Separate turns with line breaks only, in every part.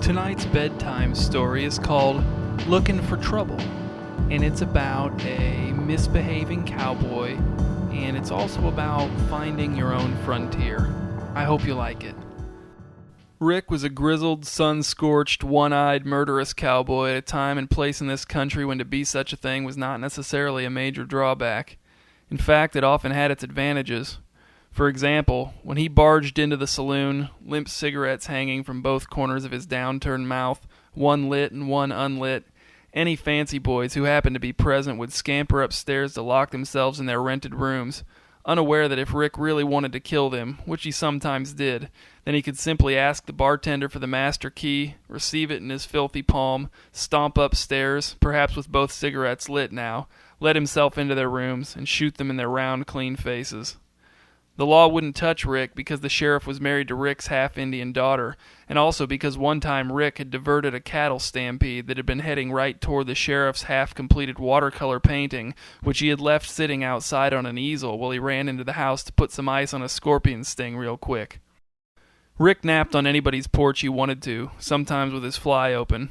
Tonight's bedtime story is called Lookin for Trouble, and it's about a misbehaving cowboy, and it's also about finding your own frontier. I hope you like it. Rick was a grizzled, sun-scorched, one-eyed, murderous cowboy at a time and place in this country when to be such a thing was not necessarily a major drawback. In fact, it often had its advantages. For example, when he barged into the saloon, limp cigarettes hanging from both corners of his downturned mouth, one lit and one unlit, any fancy boys who happened to be present would scamper upstairs to lock themselves in their rented rooms, unaware that if Rick really wanted to kill them, which he sometimes did, then he could simply ask the bartender for the master key, receive it in his filthy palm, stomp upstairs, perhaps with both cigarettes lit now, let himself into their rooms, and shoot them in their round, clean faces. The law wouldn't touch Rick because the sheriff was married to Rick's half-Indian daughter, and also because one time Rick had diverted a cattle stampede that had been heading right toward the sheriff's half-completed watercolor painting, which he had left sitting outside on an easel while he ran into the house to put some ice on a scorpion sting real quick. Rick napped on anybody's porch he wanted to, sometimes with his fly open.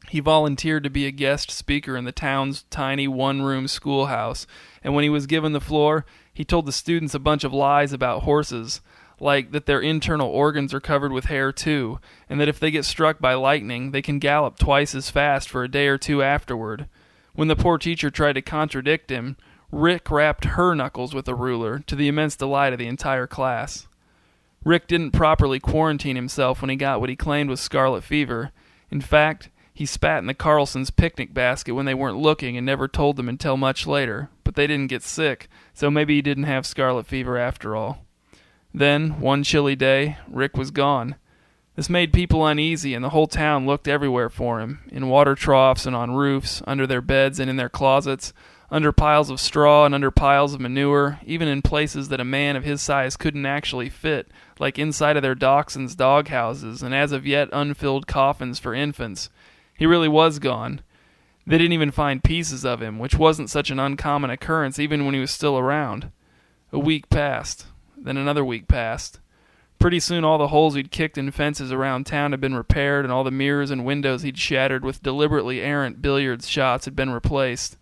He volunteered to be a guest speaker in the town's tiny one-room schoolhouse, and when he was given the floor, he told the students a bunch of lies about horses, like that their internal organs are covered with hair too, and that if they get struck by lightning, they can gallop twice as fast for a day or two afterward. When the poor teacher tried to contradict him, Rick rapped her knuckles with a ruler, to the immense delight of the entire class. Rick didn't properly quarantine himself when he got what he claimed was scarlet fever. In fact, he spat in the Carlsons' picnic basket when they weren't looking and never told them until much later, but they didn't get sick, so maybe he didn't have scarlet fever after all. Then, one chilly day, Rick was gone. This made people uneasy, and the whole town looked everywhere for him, in water troughs and on roofs, under their beds and in their closets, under piles of straw and under piles of manure, even in places that a man of his size couldn't actually fit, like inside of their dachshunds' doghouses and as of yet unfilled coffins for infants. He really was gone. They didn't even find pieces of him, which wasn't such an uncommon occurrence even when he was still around. A week passed. Then another week passed. Pretty soon all the holes he'd kicked in fences around town had been repaired, and all the mirrors and windows he'd shattered with deliberately errant billiards shots had been replaced.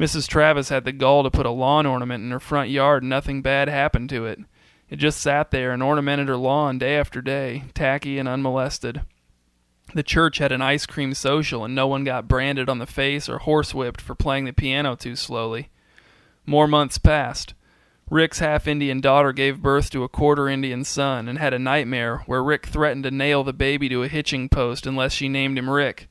Mrs. Travis had the gall to put a lawn ornament in her front yard, and nothing bad happened to it. It just sat there and ornamented her lawn day after day, tacky and unmolested. The church had an ice cream social, and no one got branded on the face or horsewhipped for playing the piano too slowly. More months passed. Rick's half-Indian daughter gave birth to a quarter-Indian son and had a nightmare where Rick threatened to nail the baby to a hitching post unless she named him Rick.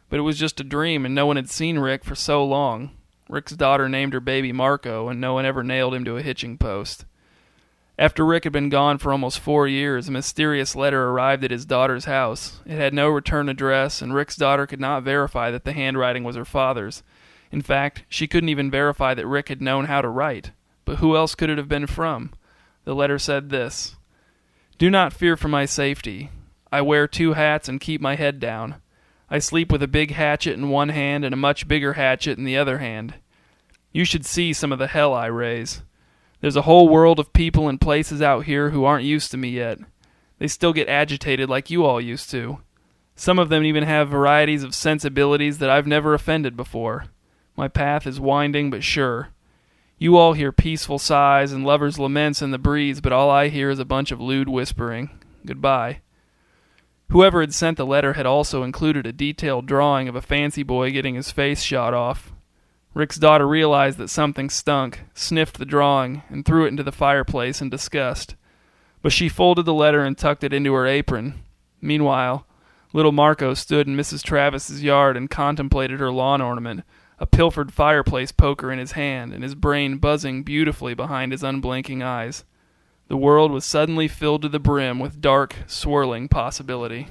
But it was just a dream, and no one had seen Rick for so long. Rick's daughter named her baby Marco, and no one ever nailed him to a hitching post. After Rick had been gone for almost 4 years, a mysterious letter arrived at his daughter's house. It had no return address, and Rick's daughter could not verify that the handwriting was her father's. In fact, she couldn't even verify that Rick had known how to write. But who else could it have been from? The letter said this: "Do not fear for my safety. I wear 2 hats and keep my head down. I sleep with a big hatchet in one hand and a much bigger hatchet in the other hand. You should see some of the hell I raise. There's a whole world of people and places out here who aren't used to me yet. They still get agitated like you all used to. Some of them even have varieties of sensibilities that I've never offended before. My path is winding but sure. You all hear peaceful sighs and lovers' laments in the breeze, but all I hear is a bunch of lewd whispering. Goodbye." Whoever had sent the letter had also included a detailed drawing of a fancy boy getting his face shot off. Rick's daughter realized that something stunk, sniffed the drawing, and threw it into the fireplace in disgust. But she folded the letter and tucked it into her apron. Meanwhile, little Marco stood in Mrs. Travis's yard and contemplated her lawn ornament, a pilfered fireplace poker in his hand, and his brain buzzing beautifully behind his unblinking eyes. The world was suddenly filled to the brim with dark, swirling possibility.